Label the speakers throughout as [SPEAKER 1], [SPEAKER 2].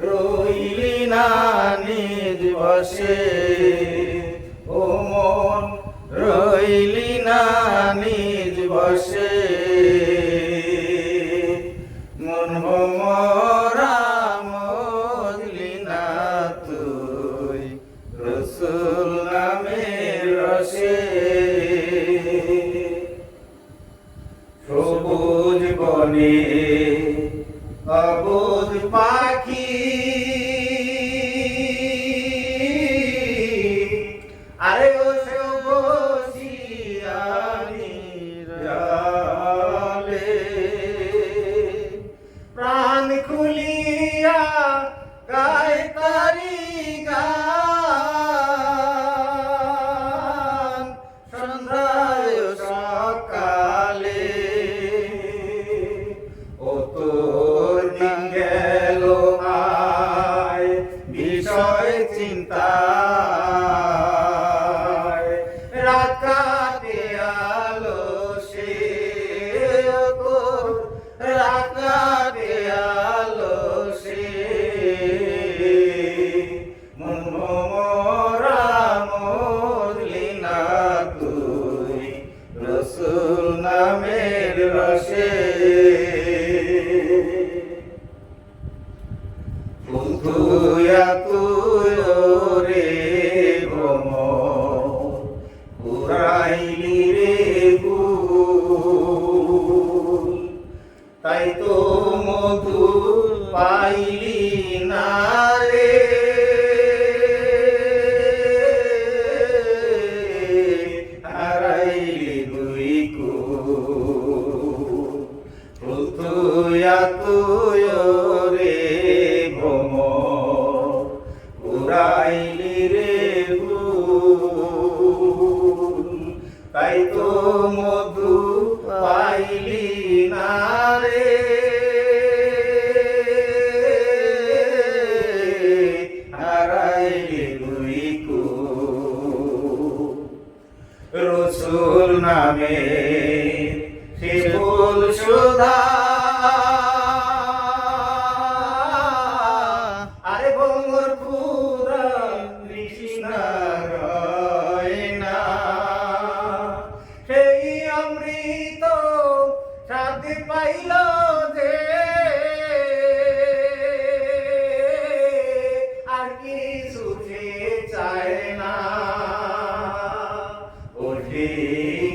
[SPEAKER 1] রইলি না নিজ বসে, ও মন রইলি না নিজ বসে। মন ভমরা মজলি না তুই রসুল নামের রসে। সবুজ বনে অবুঝ পাখি, আরে ও বসিয়ানি রালে প্রাণ খুলিয়া গায় তারি গান, সন্ধ্যায় সকালে ও তোর দিন গেল আয় বিষয় চিন্তায়, রাত কাটে আলো সে, ও তোর রাত কাটে আলো সে। মন ভমরা মরলি না তুই রসুল নামের রসে। তুইয়া তুই রে ভ্রমর পুরাইলি রে কুল, তাই তো মধু পাইলি না রে। হারাইলি দুই কুল, তুইয়া তুই রে পুরাইলি রে ভুল, তাই তো মধু পাইলি না রে। হারাইলি দুই কুল, রসুল নামে সে ফুল সুধা, আরে ভঙ্গুর পুরা তৃষ্ণা রয় না, সেই অমৃত শান্তি পাইল যে, আর কিছু সে চায় না। ওঠে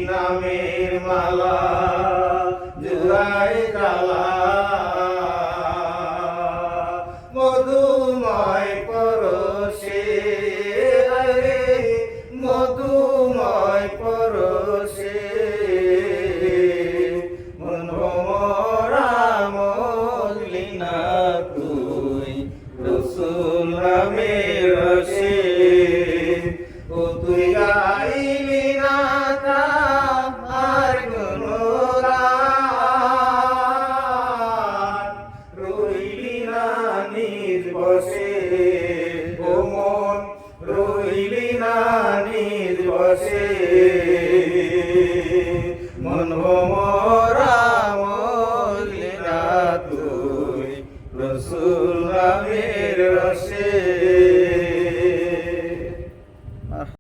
[SPEAKER 1] নামের মালা জুড়ায় কালা, মধু